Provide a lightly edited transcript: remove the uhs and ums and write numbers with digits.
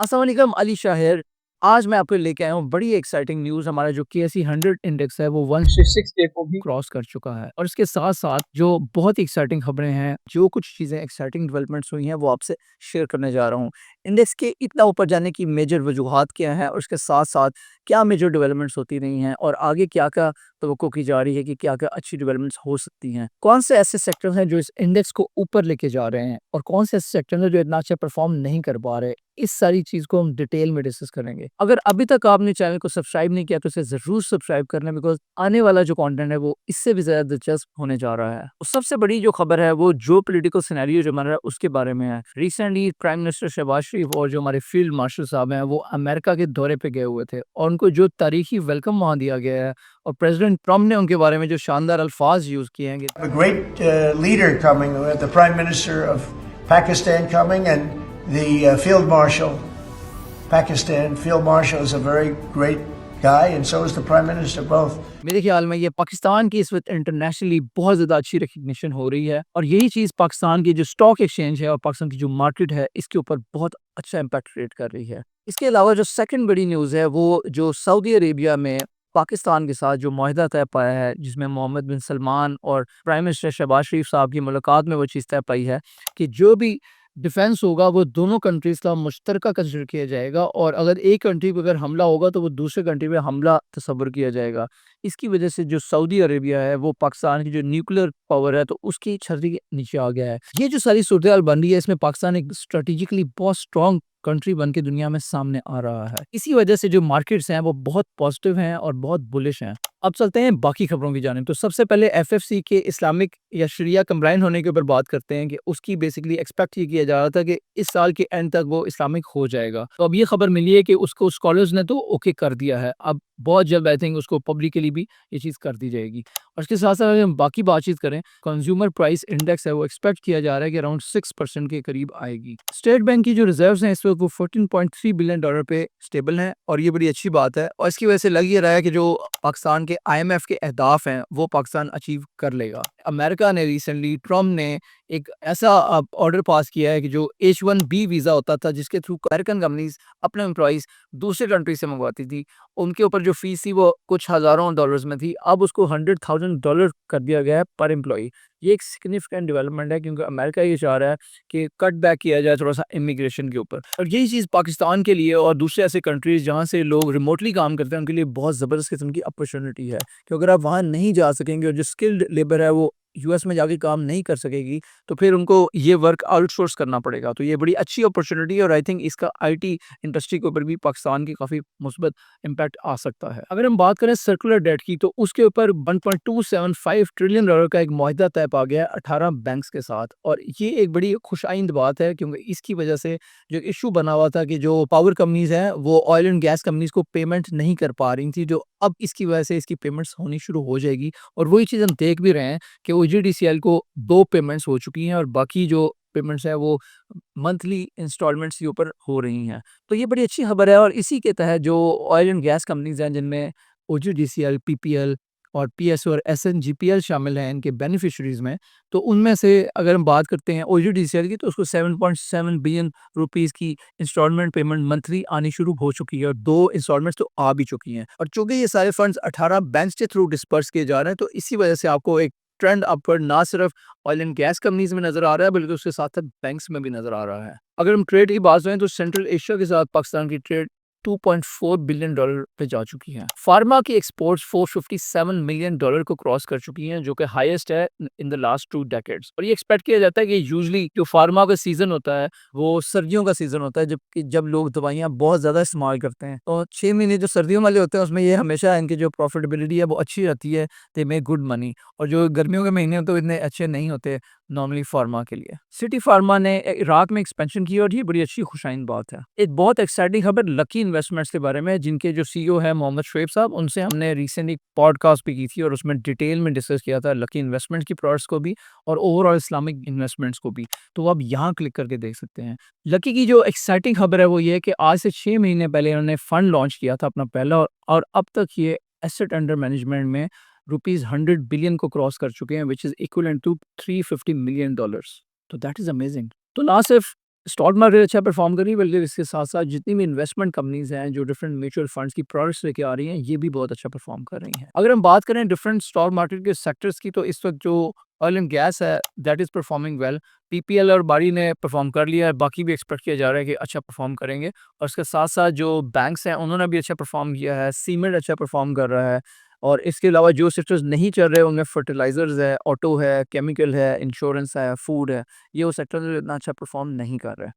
अस्सलाम वालेकुम अली शाहिर। आज मैं आपको लेके आया हूँ बड़ी एक्साइटिंग न्यूज़। हमारा जो केएसई 100 इंडेक्स है वो 166 के को भी क्रॉस कर चुका है और इसके साथ-साथ जो बहुत ही एक्साइटिंग खबरें हैं, जो कुछ चीज़ें एक्साइटिंग डेवलपमेंट्स हुई हैं वो आपसे शेयर करने जा रहा हूँ। इंडेक्स के इतना ऊपर जाने की मेजर वजूहात क्या हैं और उसके साथ-साथ क्या मेजर डेवलपमेंट्स होती रही हैं और आगे क्या-क्या तवक्को की जा रही है कि क्या-क्या अच्छी डेवलपमेंट्स हो सकती हैं। कौन से ऐसे सेक्टर्स हैं जो इस इंडेक्स को ऊपर लेके जा रहे हैं और कौन से ऐसे सेक्टर्स हैं जो इतना अच्छा परफॉर्म नहीं कर पा रहे। इस सारी चीज़ को हम डिटेल में डिस्कस करेंगे। अगर अभी तक आपने चैनल को सब्सक्राइब नहीं किया तो इसे ज़रूर सब्सक्राइब कर लें बिकॉज़ आने वाला जो कंटेंट है वो इससे भी ज़्यादा दिलचस्प होने जा रहा है। और सबसे बड़ी जो खबर है वो जो पॉलिटिकल सिनेरियो जो बन रहा है उसके बारे में है। रिसेंटली प्राइम मिनिस्टर शहबाज शरीफ और जो हमारे फील्ड मार्शल साहब हैं वो अमेरिका के दौरे पे गए हुए थे और उनको जो तारीखी वेलकम वहाँ दिया गया है और प्रेसिडेंट ट्रम्प ने उनके बारे में जो शानदार अल्फाज यूज़ किए हैं कि A great leader coming. We have the Prime Minister of Pakistan coming and the Field Marshal. Pakistan Field Marshal is a very great guy, and so is the Prime Minister, both. मेरे ख्याल में ये पाकिस्तान की इस वक्त internationally बहुत ज़्यादा अच्छी रिकग्निशन हो रही है और यही चीज़ पाकिस्तान की जो स्टॉक एक्सचेंज है और पाकिस्तान की जो मार्केट है इसके ऊपर बहुत अच्छा इम्पैक्ट क्रिएट कर रही है। इसके अलावा जो सेकंड बड़ी न्यूज़ है वो जो सऊदी अरेबिया में पाकिस्तान के साथ जो मुआहदा तय पाया है जिसमें मोहम्मद बिन सलमान और प्राइम मिनिस्टर शहबाज शरीफ साहब की मुलाकात में वो चीज़ तय पाई है कि जो भी डिफेंस होगा वो दोनों कंट्रीज़ का मुश्तरका कंसिडर किया जाएगा और अगर एक कंट्री पे अगर हमला होगा तो वो दूसरे कंट्री पे हमला तसव्वुर किया जाएगा। इसकी वजह से जो सऊदी अरेबिया है वो पाकिस्तान की जो न्यूक्लियर पावर है तो उसकी छतरी के नीचे आ गया है। ये जो सारी सूरत-ए-हाल बन रही है इसमें पाकिस्तान एक स्ट्रैटेजिकली बहुत स्ट्रॉन्ग कंट्री बन के दुनिया में सामने आ रहा है। इसी वजह से जो मार्केट्स हैं वो बहुत पॉजिटिव हैं और बहुत बुलिश हैं। अब चलते हैं बाकी खबरों की जानिब। तो सबसे पहले एफएफसी के इस्लामिक या शरिया कंप्लायंट होने के ऊपर बात करते हैं कि उसकी बेसिकली एक्सपेक्ट ये किया जा रहा था कि इस साल के एंड तक वो इस्लामिक हो जाएगा। तो अब ये खबर मिली है कि उसको स्कॉलर्स ने तो ओके कर दिया है। अब बहुत जल्द आई थिंक उसको पब्लिकली भी ये चीज़ कर दी जाएगी। और इसके साथ-साथ अगर हम बाकी बातचीत करें, कंज्यूमर प्राइस इंडेक्स है वो एक्सपेक्ट किया जा रहा है कि अराउंड 6% के करीब आएगी। स्टेट बैंक की जो रिजर्व्स हैं इस वक्त वो $14.3 बिलियन पे स्टेबल हैं और ये बड़ी अच्छी बात है और इसकी वजह से लग ये रहा है कि जो पाकिस्तान के आईएमएफ के अहदाफ हैं वो पाकिस्तान अचीव कर लेगा। अमेरिका ने रिसेंटली ट्रम्प ने एक ऐसा ऑर्डर पास किया है कि जो H-1B वीज़ा होता था जिसके थ्रू अमेरिकन कंपनीज़ अपने एम्प्लॉइज़ दूसरे कंट्री से मंगवाती थी, उनके ऊपर जो फीस थी वो कुछ हज़ारों डॉलर्स में थी, अब उसको $100,000 कर दिया गया है पर एम्प्लॉयी। ये एक सिग्निफिकेंट डेवलपमेंट है क्योंकि अमेरिका ये चाह रहा है कि कट बैक किया जाए थोड़ा-सा इमिग्रेशन के ऊपर और यही चीज़ पाकिस्तान के लिए और दूसरे ऐसे कंट्रीज़ जहाँ से लोग रिमोटली काम करते हैं उनके लिए बहुत ज़बरदस्त किस्म की अपॉर्च्युनिटी है कि अगर आप वहाँ नहीं जा सकेंगे और जो स्किल्ड लेबर है वो यूएस में जाके काम नहीं कर सकेगी, तो फिर उनको ये वर्क आउटसोर्स करना पड़ेगा। तो ये बड़ी अच्छी अपॉर्च्युनिटी है और आई थिंक इसका आईटी इंडस्ट्री के ऊपर भी पाकिस्तान की काफ़ी मुस्बत इम्पैक्ट आ सकता है। अगर हम बात करें सर्कुलर डेट की तो उसके ऊपर $1.275 ट्रिलियन का एक मुआहदा तय पा गया है 18 बैंक्स के साथ और ये एक बड़ी खुशाइंद बात है क्योंकि इसकी वजह से जो इश्यू बना हुआ था कि जो पावर कंपनीज़ हैं वो ऑयल एंड गैस कंपनीज़ को पेमेंट नहीं कर पा रही थी, जो अब इसकी वजह से इसकी पेमेंट्स होनी शुरू हो जाएगी और वही चीज़ हम देख भी रहे हैं कि ओजीडीसीएल को 2 पेमेंट्स हो चुकी हैं और बाकी जो पेमेंट्स हैं वो मंथली इंस्टॉलमेंट्स के ऊपर हो रही हैं। तो ये बड़ी अच्छी खबर है और इसी के तहत जो ऑयल एंड गैस कंपनीज़ हैं जिनमें ओजीडीसीएल, पीपीएल और पीएसओ और एसएनजीपीएल शामिल हैं इनके बेनिफिशियरीज़ में, तो उनमें से अगर हम बात करते हैं ओजीडीसीएल की तो उसको 7.7 बिलियन रुपीज़ की इंस्टॉलमेंट पेमेंट मंथली आनी शुरू हो चुकी है और 2 इंस्टॉलमेंट्स तो आ भी चुकी हैं। और चूँकि ये सारे फंड्स 18 बैंक्स के थ्रू डिस्पर्स किए जा रहे हैं, तो इसी वजह से आपको एक ट्रेंड अपवर्ड ना सिर्फ ऑयल एंड गैस कंपनीज़ में नज़र आ रहा है, बल्कि उसके साथ-साथ बैंक्स में भी नज़र आ रहा है। अगर हम ट्रेड की बात करें तो सेंट्रल एशिया के साथ पाकिस्तान की ट्रेड $2.4 बिलियन पे जा चुकी है। फार्मा की एक्सपोर्ट्स $457 मिलियन को क्रॉस कर चुकी हैं, जो कि हाईएस्ट है इन द लास्ट 2 डेकेड्स और ये एक्सपेक्ट किया जाता है कि यूजुअली जो फार्मा का सीज़न होता है, वो सर्दियों का सीज़न होता है, जबकि जब लोग दवाइयाँ बहुत ज़्यादा इस्तेमाल करते हैं। तो 6 महीने जो सर्दियों वाले होते हैं, उसमें ये हमेशा इनकी जो प्रॉफिटेबिलिटी है, वो अच्छी रहती है, दे मेक गुड मनी और जो गर्मियों के महीने होते हैं, वो इतने अच्छे नहीं होते नॉर्मली फार्मा के लिए। सिटी फार्मा ने इराक में एक्सपेंशन की और ये बड़ी अच्छी खुशाइन बात है। एक बहुत एक्साइटिंग खबर लकी इन्वेस्टमेंट्स के बारे में, जिनके जो सीईओ है मोहम्मद शुएब साहब, उनसे हमने रिसेंटली पॉडकास्ट भी की थी और उसमें डिटेल में डिस्कस किया था लकी इन्वेस्टमेंट्स की प्रोडक्ट्स को भी और ओवरऑल इस्लामिक इन्वेस्टमेंट्स को भी। तो आप यहाँ क्लिक करके देख सकते हैं। लकी की जो एक्साइटिंग खबर है वो ये है कि आज से 6 महीने पहले उन्होंने फंड लॉन्च किया था अपना पहला और अब तक ये एसेट अंडर मैनेजमेंट में रुपीज़ 100 बिलियन को क्रॉस कर चुके हैं, which is equivalent to $350 million. तो दैट इज़ अमेजिंग। तो ना सिर्फ स्टॉक मार्केट अच्छा परफॉर्म कर रही है, बल्कि इसके साथ-साथ जितनी भी इन्वेस्टमेंट कंपनीज़ हैं, जो डिफरेंट म्यूचुअल फंड्स की प्रोडक्ट्स लेके आ रही हैं, ये भी बहुत अच्छा परफॉर्म कर रही हैं। अगर हम बात करें डिफरेंट स्टॉक मार्केट के सेक्टर्स की, तो इस वक़्त जो ऑयल एंड गैस है, that is performing well. PPL और बारी ने परफॉर्म कर लिया है, बाकी भी एक्सपेक्ट किया जा रहा है कि अच्छा परफॉर्म करेंगे, और उसके साथ-साथ जो बैंक्स हैं, उन्होंने भी अच्छा परफॉर्म किया है, सीमेंट अच्छा परफॉर्म कर रहा है, और इसके अलावा जो सेक्टर्स नहीं चल रहे, उनमें फर्टिलाइज़र्स है, ऑटो है, केमिकल है, इंश्योरेंस है, फूड है, ये वो सेक्टर इतना अच्छा परफॉर्म नहीं कर रहे हैं।